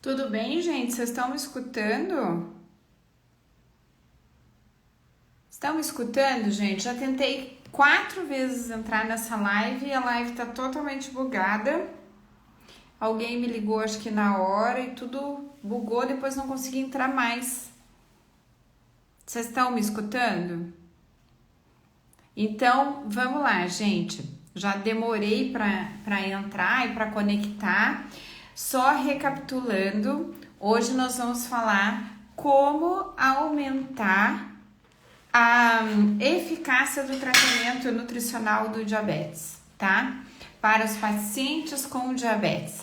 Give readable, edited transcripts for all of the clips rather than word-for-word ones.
Tudo bem, gente? Vocês estão me escutando? Estão me escutando, gente? Já tentei 4 vezes entrar nessa live e a live tá totalmente bugada. Alguém me ligou, acho que na hora e tudo bugou, depois não consegui entrar mais. Vocês estão me escutando? Então, vamos lá, gente. Já demorei para entrar e para conectar. Só recapitulando, hoje nós vamos falar como aumentar a eficácia do tratamento nutricional do diabetes, tá? Para os pacientes com diabetes.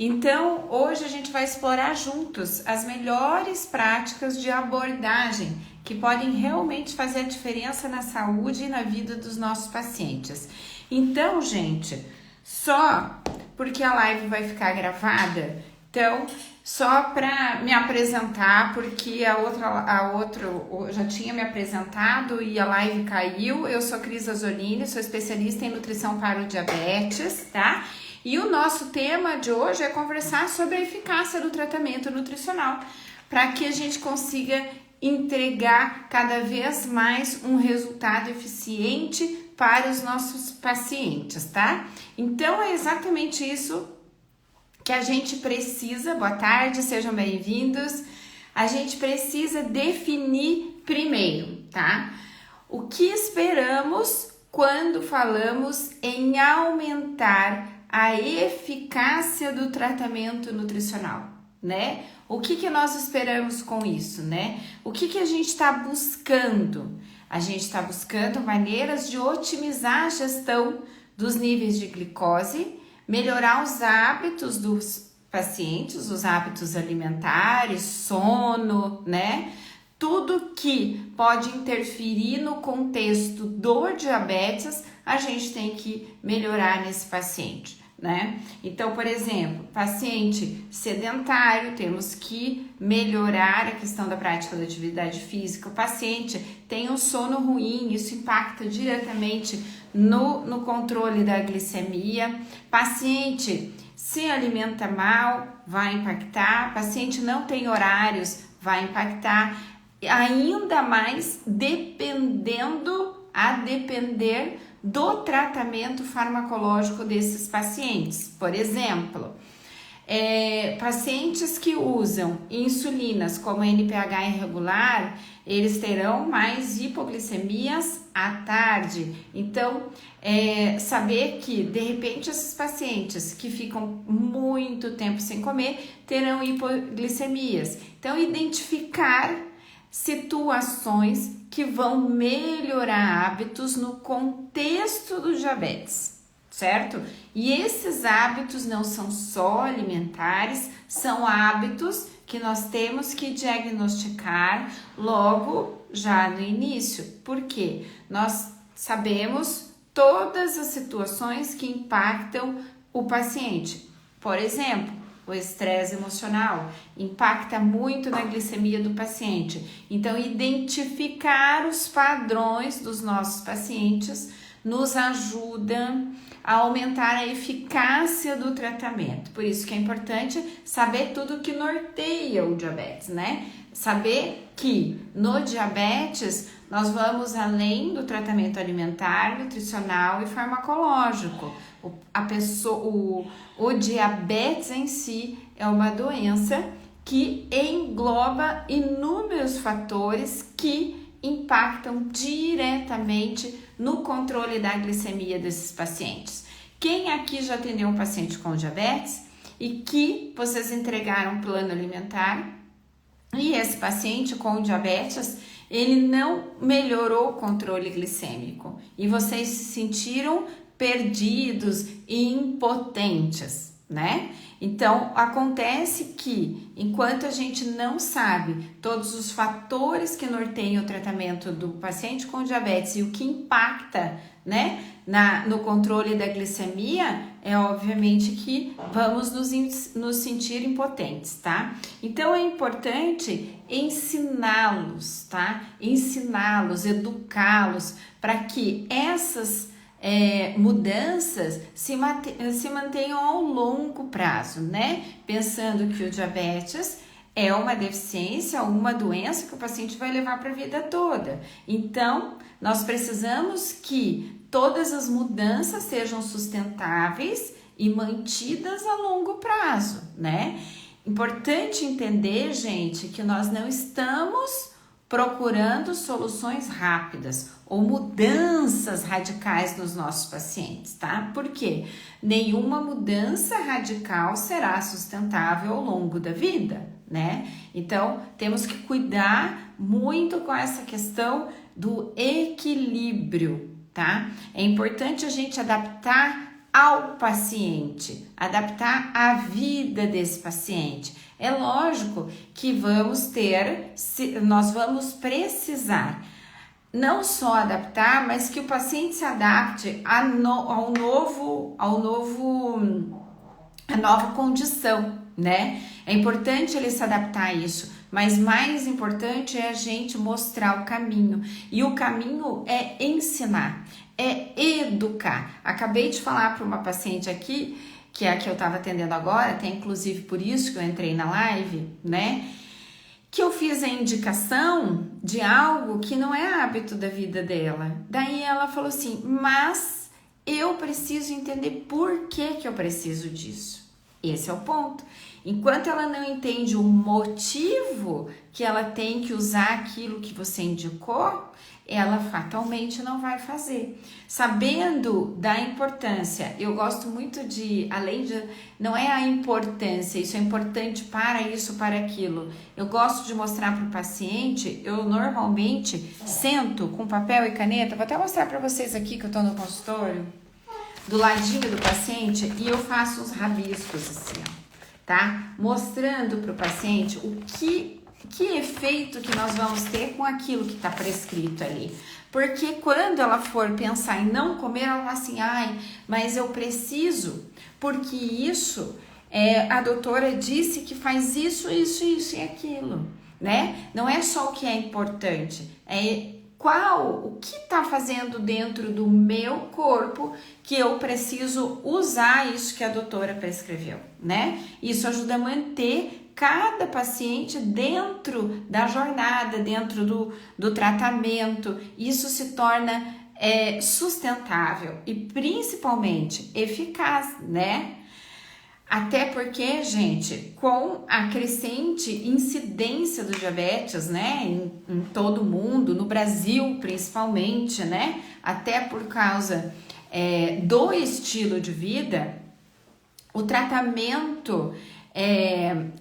Então, hoje a gente vai explorar juntos as melhores práticas de abordagem que podem realmente fazer a diferença na saúde e na vida dos nossos pacientes. Então, gente, só porque a live vai ficar gravada, então, só para me apresentar, porque a outra eu já tinha me apresentado e a live caiu. Eu sou Cris Azzolini, sou especialista em nutrição para o diabetes, tá? E o nosso tema de hoje é conversar sobre a eficácia do tratamento nutricional, para que a gente consiga entregar cada vez mais um resultado eficiente para os nossos pacientes, tá? Então, é exatamente isso que a gente precisa. Boa tarde, sejam bem-vindos. A gente precisa definir primeiro, tá? O que esperamos quando falamos em aumentar a eficácia do tratamento nutricional, né? O que nós esperamos com isso, né? O que a gente está buscando? A gente está buscando maneiras de otimizar a gestão dos níveis de glicose, melhorar os hábitos dos pacientes, os hábitos alimentares, sono, né? Tudo que pode interferir no contexto do diabetes, a gente tem que melhorar nesse paciente, né? Então, por exemplo, paciente sedentário, temos que melhorar a questão da prática da atividade física. O paciente tem um sono ruim, isso impacta diretamente no controle da glicemia. Paciente se alimenta mal, vai impactar. Paciente não tem horários, vai impactar. Ainda mais a depender do tratamento farmacológico desses pacientes. Por exemplo, pacientes que usam insulinas como NPH irregular, eles terão mais hipoglicemias à tarde. Então, saber que, de repente, esses pacientes que ficam muito tempo sem comer terão hipoglicemias. Então, identificar situações que vão melhorar hábitos no contexto do diabetes, certo? E esses hábitos não são só alimentares, são hábitos que nós temos que diagnosticar logo já no início, porque nós sabemos todas as situações que impactam o paciente. Por exemplo, o estresse emocional impacta muito na glicemia do paciente. Então, identificar os padrões dos nossos pacientes nos ajuda a aumentar a eficácia do tratamento. Por isso que é importante saber tudo que norteia o diabetes, né? Saber que no diabetes nós vamos além do tratamento alimentar, nutricional e farmacológico. O diabetes em si é uma doença que engloba inúmeros fatores que impactam diretamente no controle da glicemia desses pacientes. Quem aqui já atendeu um paciente com diabetes e que vocês entregaram um plano alimentar e esse paciente com diabetes, ele não melhorou o controle glicêmico e vocês se sentiram perdidos e impotentes, né? Então, acontece que, enquanto a gente não sabe todos os fatores que norteiam o tratamento do paciente com diabetes e o que impacta, né, no controle da glicemia, é obviamente que vamos nos sentir impotentes, tá? Então, é importante ensiná-los, tá? Ensiná-los, educá-los, para que mudanças se mantenham ao longo prazo, né? Pensando que o diabetes é uma deficiência, uma doença que o paciente vai levar para a vida toda. Então, nós precisamos que todas as mudanças sejam sustentáveis e mantidas a longo prazo, né? Importante entender, gente, que nós não estamos procurando soluções rápidas ou mudanças radicais nos nossos pacientes, tá? Porque nenhuma mudança radical será sustentável ao longo da vida, né? Então, temos que cuidar muito com essa questão do equilíbrio, tá? É importante a gente adaptar ao paciente, adaptar a vida desse paciente. É lógico que nós vamos precisar não só adaptar, mas que o paciente se adapte à nova condição, né? É importante ele se adaptar a isso, mas mais importante é a gente mostrar o caminho. E o caminho é ensinar, é educar. Acabei de falar para uma paciente aqui, que é a que eu estava atendendo agora, até inclusive por isso que eu entrei na live, né? Que eu fiz a indicação de algo que não é hábito da vida dela. Daí ela falou assim, mas eu preciso entender por que eu preciso disso. Esse é o ponto. Enquanto ela não entende o motivo que ela tem que usar aquilo que você indicou, ela fatalmente não vai fazer. Sabendo da importância, eu gosto muito não é a importância, isso é importante para isso, para aquilo. Eu gosto de mostrar para o paciente, eu normalmente sento com papel e caneta, vou até mostrar para vocês aqui que eu estou no consultório, do ladinho do paciente, e eu faço uns rabiscos assim, ó, tá? Mostrando para o paciente o que efeito que nós vamos ter com aquilo que está prescrito ali. Porque quando ela for pensar em não comer, ela fala assim, mas eu preciso, porque isso, a doutora disse que faz isso e aquilo, né? Não é só o que é importante, o que está fazendo dentro do meu corpo que eu preciso usar isso que a doutora prescreveu, né? Isso ajuda a manter cada paciente dentro da jornada, dentro do tratamento. Isso se torna sustentável e principalmente eficaz, né? Até porque, gente, com a crescente incidência do diabetes, né, em todo o mundo, no Brasil principalmente, né, até por causa do estilo de vida, o tratamento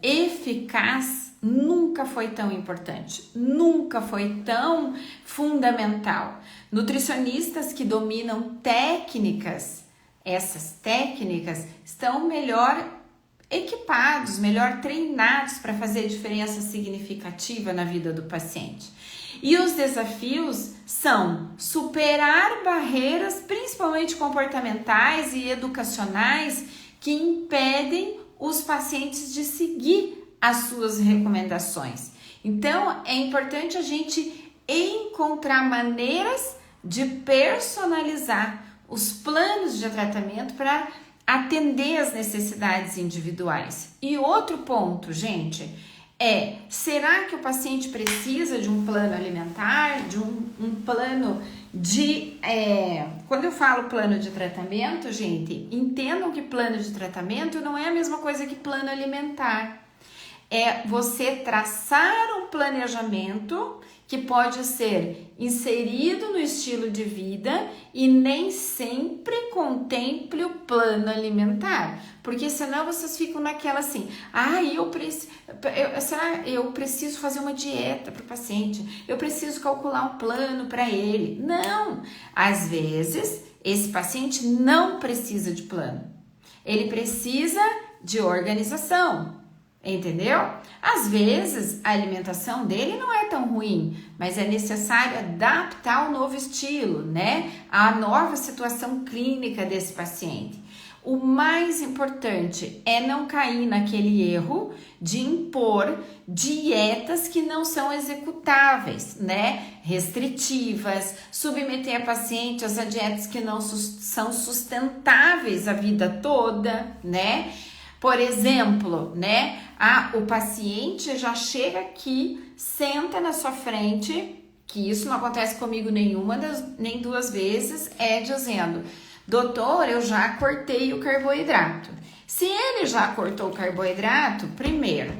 eficaz nunca foi tão importante, nunca foi tão fundamental. Nutricionistas que dominam essas técnicas estão melhor equipados, melhor treinados para fazer diferença significativa na vida do paciente. E os desafios são superar barreiras, principalmente comportamentais e educacionais, que impedem os pacientes de seguir as suas recomendações. Então, é importante a gente encontrar maneiras de personalizar os planos de tratamento para atender as necessidades individuais. E outro ponto, gente, será que o paciente precisa de um plano alimentar, de um plano de... Quando eu falo plano de tratamento, gente, entendam que plano de tratamento não é a mesma coisa que plano alimentar. É você traçar um planejamento que pode ser inserido no estilo de vida e nem sempre contemple o plano alimentar, porque senão vocês ficam naquela assim, eu preciso fazer uma dieta para o paciente, eu preciso calcular um plano para ele. Não, às vezes esse paciente não precisa de plano, ele precisa de organização. Entendeu? Às vezes a alimentação dele não é tão ruim, mas é necessário adaptar ao novo estilo, né? À nova situação clínica desse paciente. O mais importante é não cair naquele erro de impor dietas que não são executáveis, né? Restritivas, submeter a pacientes a dietas que não são sustentáveis a vida toda, né? Por exemplo, né? O paciente já chega aqui, senta na sua frente, que isso não acontece comigo nem duas vezes, dizendo: doutor, eu já cortei o carboidrato. Se ele já cortou o carboidrato, primeiro,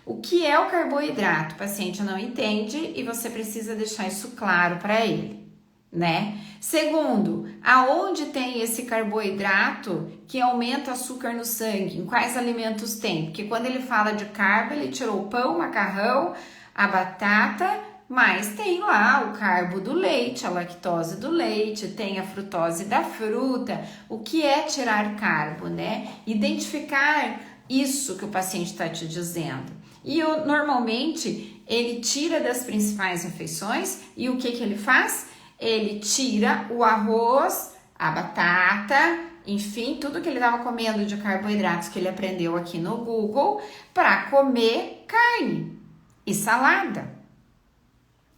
o que é o carboidrato? O paciente não entende e você precisa deixar isso claro para ele, né? Segundo, aonde tem esse carboidrato que aumenta o açúcar no sangue? Em quais alimentos tem? Porque quando ele fala de carbo, ele tirou o pão, o macarrão, a batata, mas tem lá o carbo do leite, a lactose do leite, tem a frutose da fruta. O que é tirar carbo, né? Identificar isso que o paciente está te dizendo. E normalmente ele tira das principais refeições e o que ele faz? Ele tira o arroz, a batata, enfim, tudo que ele estava comendo de carboidratos que ele aprendeu aqui no Google para comer carne e salada.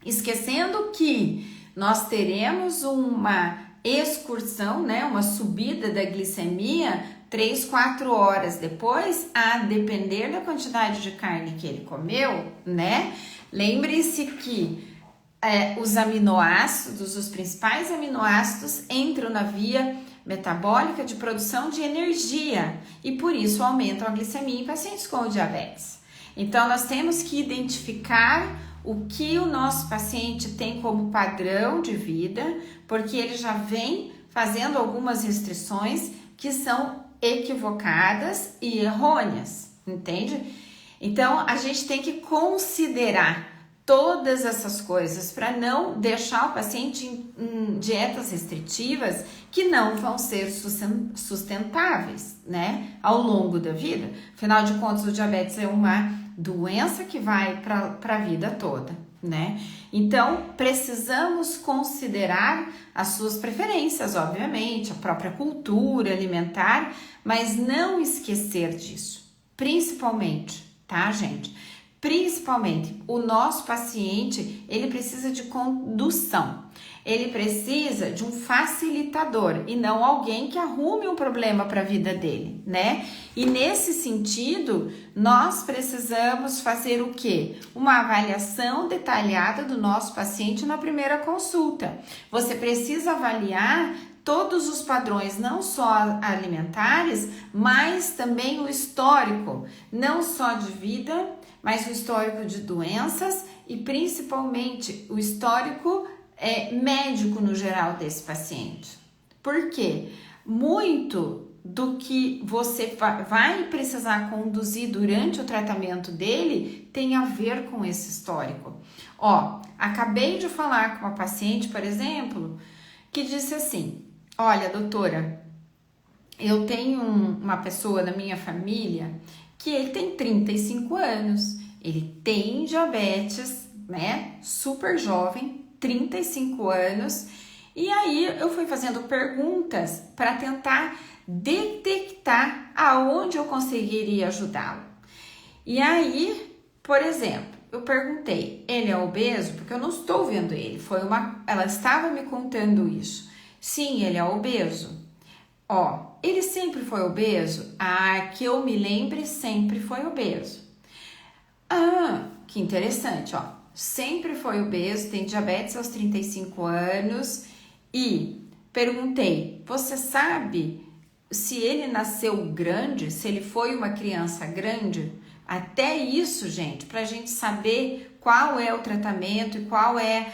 Esquecendo que nós teremos uma excursão, né, uma subida da glicemia 3, 4 horas depois, a depender da quantidade de carne que ele comeu, né? Lembre-se que os aminoácidos, os principais aminoácidos entram na via metabólica de produção de energia e por isso aumentam a glicemia em pacientes com diabetes. Então, nós temos que identificar o que o nosso paciente tem como padrão de vida, porque ele já vem fazendo algumas restrições que são equivocadas e errôneas, entende? Então, a gente tem que considerar todas essas coisas para não deixar o paciente em dietas restritivas que não vão ser sustentáveis, né, ao longo da vida. Afinal de contas, o diabetes é uma doença que vai para a vida toda, né? Então, precisamos considerar as suas preferências, obviamente, a própria cultura alimentar, mas não esquecer disso, principalmente, tá, gente? Principalmente, o nosso paciente, ele precisa de condução, ele precisa de um facilitador e não alguém que arrume um problema para a vida dele, né? E nesse sentido, nós precisamos fazer o quê? Uma avaliação detalhada do nosso paciente na primeira consulta. Você precisa avaliar todos os padrões, não só alimentares, mas também o histórico, não só de vida, mas o histórico de doenças e principalmente o histórico médico no geral desse paciente. Por quê? Muito do que você vai precisar conduzir durante o tratamento dele tem a ver com esse histórico. Acabei de falar com uma paciente, por exemplo, que disse assim: olha, doutora, eu tenho uma pessoa da minha família que ele tem 35 anos, ele tem diabetes, né, super jovem, 35 anos, e aí eu fui fazendo perguntas para tentar detectar aonde eu conseguiria ajudá-lo. E aí, por exemplo, eu perguntei, ele é obeso? Porque eu não estou vendo ele, ela estava me contando isso. Sim, ele é obeso. Ele sempre foi obeso? Que eu me lembre, sempre foi obeso. Que interessante, sempre foi obeso, tem diabetes aos 35 anos e perguntei, você sabe se ele nasceu grande, se ele foi uma criança grande? Até isso, gente, para a gente saber qual é o tratamento e qual é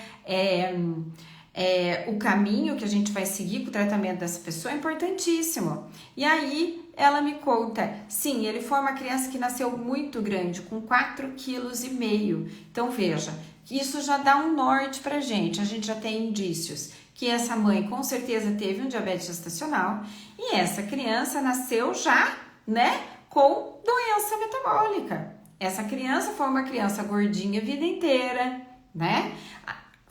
o caminho que a gente vai seguir com o tratamento dessa pessoa é importantíssimo. E aí ela me conta, sim, ele foi uma criança que nasceu muito grande, com 4,5 kg. Então veja, isso já dá um norte pra gente, a gente já tem indícios que essa mãe com certeza teve um diabetes gestacional e essa criança nasceu já, né, com doença metabólica. Essa criança foi uma criança gordinha a vida inteira, né?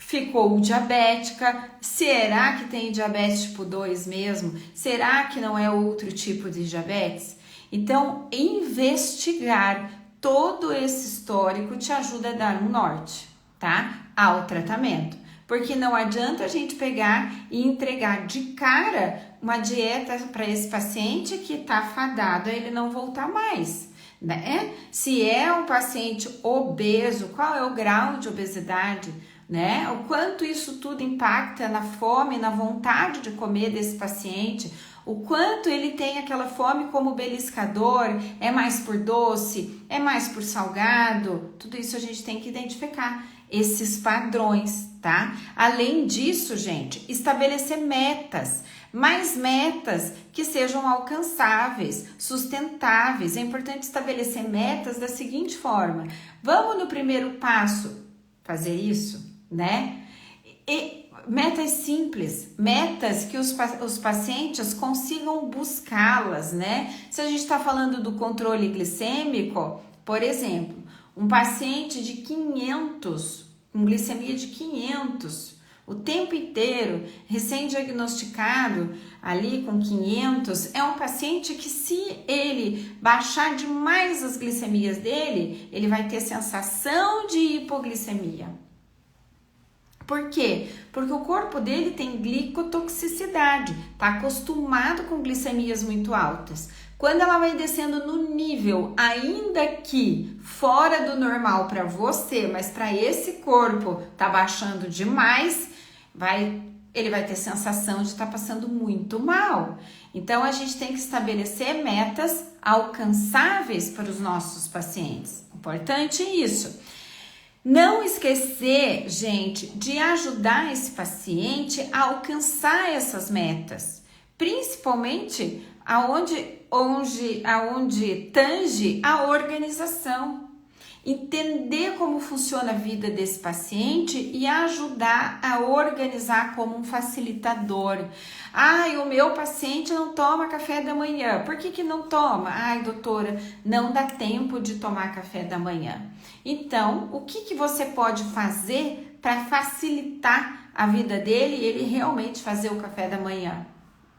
ficou diabética, será que tem diabetes tipo 2 mesmo? Será que não é outro tipo de diabetes? Então, investigar todo esse histórico te ajuda a dar um norte, tá? Ao tratamento. Porque não adianta a gente pegar e entregar de cara uma dieta para esse paciente que está fadado a ele não voltar mais, né? Se é um paciente obeso, qual é o grau de obesidade, né? O quanto isso tudo impacta na fome, na vontade de comer desse paciente, o quanto ele tem aquela fome como beliscador, é mais por doce, é mais por salgado, tudo isso a gente tem que identificar esses padrões, tá? Além disso, gente, estabelecer metas, mais metas que sejam alcançáveis, sustentáveis. É importante estabelecer metas da seguinte forma: vamos no primeiro passo fazer isso, né? E metas simples, metas que os pacientes consigam buscá-las, né? Se a gente está falando do controle glicêmico, por exemplo, um paciente de 500, com glicemia de 500, o tempo inteiro, recém-diagnosticado ali com 500, é um paciente que, se ele baixar demais as glicemias dele, ele vai ter sensação de hipoglicemia. Por quê? Porque o corpo dele tem glicotoxicidade, está acostumado com glicemias muito altas. Quando ela vai descendo no nível, ainda que fora do normal para você, mas para esse corpo tá baixando demais, ele vai ter sensação de estar passando muito mal. Então, a gente tem que estabelecer metas alcançáveis para os nossos pacientes. Importante isso. Não esquecer, gente, de ajudar esse paciente a alcançar essas metas, principalmente aonde tange a organização. Entender como funciona a vida desse paciente e ajudar a organizar como um facilitador. Ai, o meu paciente não toma café da manhã. Por que não toma? Ai, doutora, não dá tempo de tomar café da manhã. Então, o que você pode fazer para facilitar a vida dele e ele realmente fazer o café da manhã,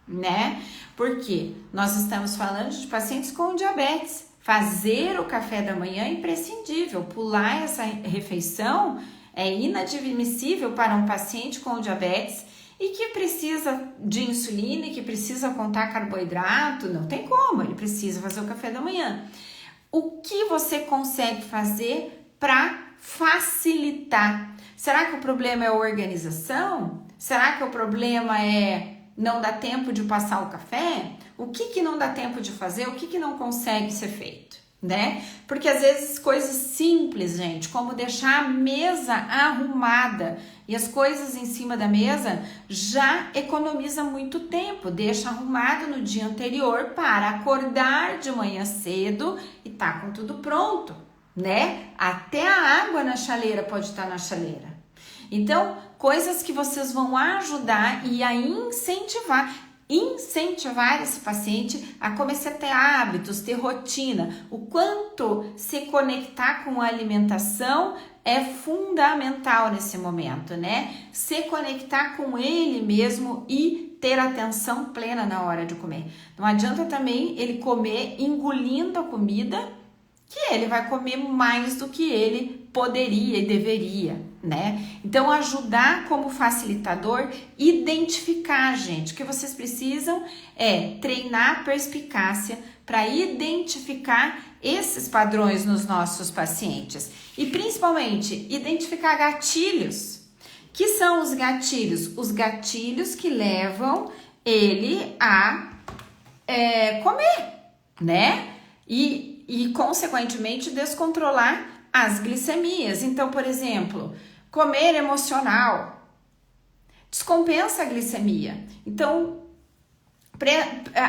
né? Porque nós estamos falando de pacientes com diabetes. Fazer o café da manhã é imprescindível. Pular essa refeição é inadmissível para um paciente com diabetes e que precisa de insulina e que precisa contar carboidrato. Não tem como, ele precisa fazer o café da manhã. O que você consegue fazer para facilitar? Será que o problema é a organização? Será que o problema é não dá tempo de passar o café? O que não dá tempo de fazer? O que não consegue ser feito, né? Porque às vezes coisas simples, gente, como deixar a mesa arrumada e as coisas em cima da mesa já economiza muito tempo. Deixa arrumado no dia anterior para acordar de manhã cedo e tá com tudo pronto, né? Até a água na chaleira pode estar na chaleira. Então, coisas que vocês vão ajudar e a incentivar esse paciente a começar a ter hábitos, ter rotina. O quanto se conectar com a alimentação é fundamental nesse momento, né? Se conectar com ele mesmo e ter atenção plena na hora de comer. Não adianta também ele comer engolindo a comida, que ele vai comer mais do que ele poderia e deveria, né? Então, ajudar como facilitador, identificar, gente, o que vocês precisam é treinar a perspicácia para identificar esses padrões nos nossos pacientes e, principalmente, identificar gatilhos. Que são os gatilhos? Os gatilhos que levam ele a comer, né? E, consequentemente, descontrolar as glicemias. Então, por exemplo, comer emocional descompensa a glicemia. Então,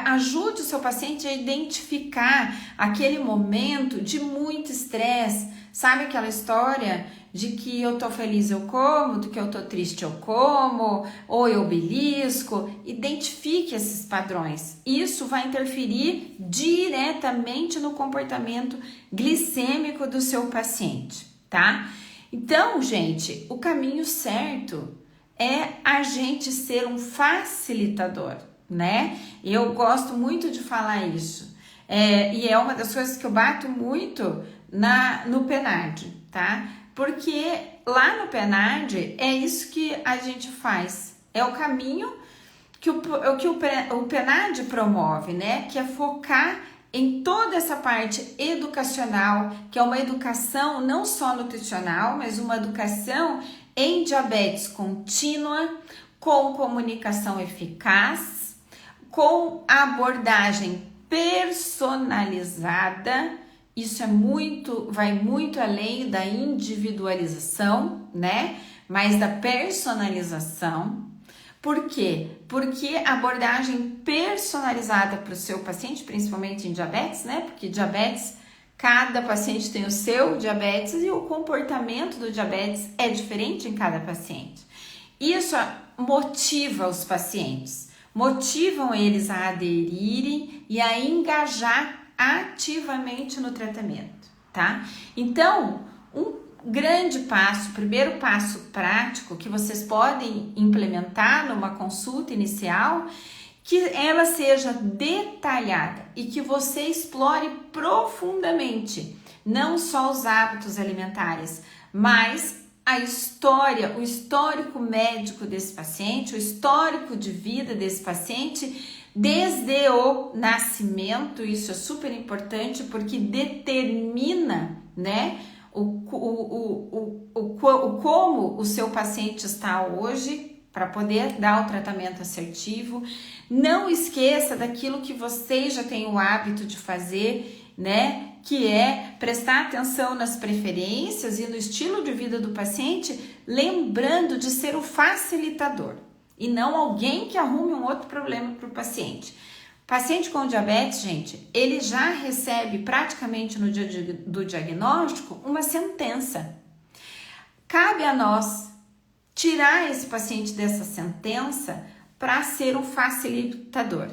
ajude o seu paciente a identificar aquele momento de muito estresse. Sabe aquela história de que eu tô feliz eu como, do que eu tô triste eu como, ou eu belisco? Identifique esses padrões. Isso vai interferir diretamente no comportamento glicêmico do seu paciente, tá? Então, gente, o caminho certo é a gente ser um facilitador, né? Eu gosto muito de falar isso. E é uma das coisas que eu bato muito no PNAD, tá? Porque lá no PNAD é isso que a gente faz. É o caminho que o PNAD promove, né? Que é focar em toda essa parte educacional, que é uma educação não só nutricional, mas uma educação em diabetes contínua, com comunicação eficaz, com abordagem personalizada. Isso vai muito além da individualização, né? Mas da personalização. Por quê? Porque a abordagem personalizada para o seu paciente, principalmente em diabetes, né? Porque diabetes, cada paciente tem o seu diabetes e o comportamento do diabetes é diferente em cada paciente. Isso motiva os pacientes, motivam eles a aderirem e a engajar ativamente no tratamento, tá? Então, grande passo, primeiro passo prático que vocês podem implementar numa consulta inicial, que ela seja detalhada e que você explore profundamente, não só os hábitos alimentares, mas a história, o histórico médico desse paciente, o histórico de vida desse paciente, desde o nascimento. Isso é super importante porque determina, né, como o seu paciente está hoje para poder dar o tratamento assertivo. Não esqueça daquilo que você já tem o hábito de fazer, né? Que é prestar atenção nas preferências e no estilo de vida do paciente, lembrando de ser o facilitador e não alguém que arrume um outro problema para o paciente. Paciente com diabetes, gente, ele já recebe praticamente no dia do diagnóstico uma sentença. Cabe a nós tirar esse paciente dessa sentença para ser um facilitador,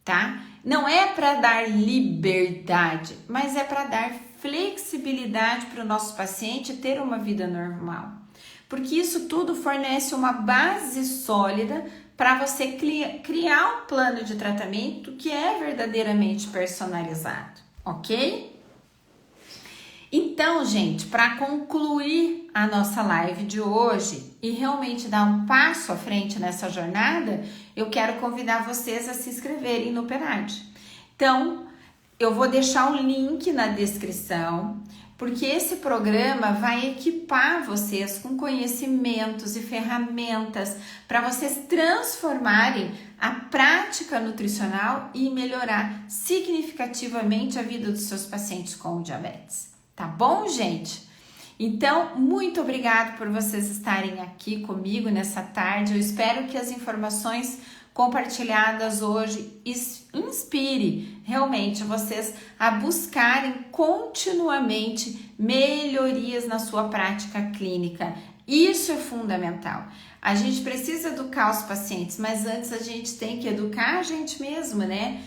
tá? Não é para dar liberdade, mas é para dar flexibilidade para o nosso paciente ter uma vida normal. Porque isso tudo fornece uma base sólida para você criar um plano de tratamento que é verdadeiramente personalizado, ok? Então, gente, para concluir a nossa live de hoje e realmente dar um passo à frente nessa jornada, eu quero convidar vocês a se inscreverem no PNAD. Então, eu vou deixar o link na descrição, porque esse programa vai equipar vocês com conhecimentos e ferramentas para vocês transformarem a prática nutricional e melhorar significativamente a vida dos seus pacientes com diabetes. Tá bom, gente? Então, muito obrigado por vocês estarem aqui comigo nessa tarde. Eu espero que as informações compartilhadas hoje inspire realmente vocês a buscarem continuamente melhorias na sua prática clínica. Isso é fundamental. A gente precisa educar os pacientes, mas antes a gente tem que educar a gente mesmo, né?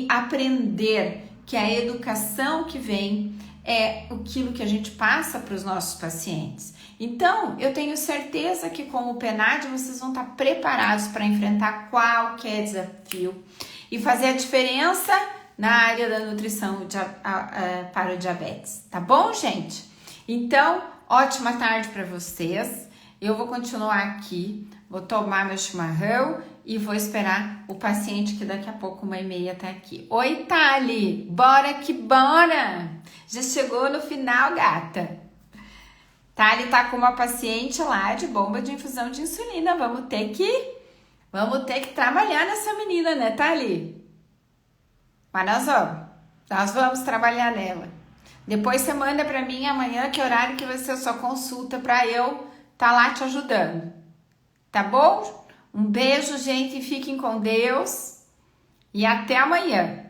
Aprender que a educação que vem é aquilo que a gente passa para os nossos pacientes. Então, eu tenho certeza que com o PNAD vocês vão estar preparados para enfrentar qualquer desafio e fazer a diferença na área da nutrição para o diabetes. Tá bom, gente? Então, ótima tarde para vocês. Eu vou continuar aqui, vou tomar meu chimarrão e vou esperar o paciente que daqui a pouco 1h30 tá aqui. Oi, Thali! Bora que bora! Já chegou no final, gata. Thali tá com uma paciente lá de bomba de infusão de insulina. Vamos ter que trabalhar nessa menina, né, Thali? Mas nós vamos trabalhar nela. Depois você manda pra mim amanhã que horário que vai ser a sua consulta pra eu tá lá te ajudando. Tá bom? Um beijo, gente, fiquem com Deus e até amanhã.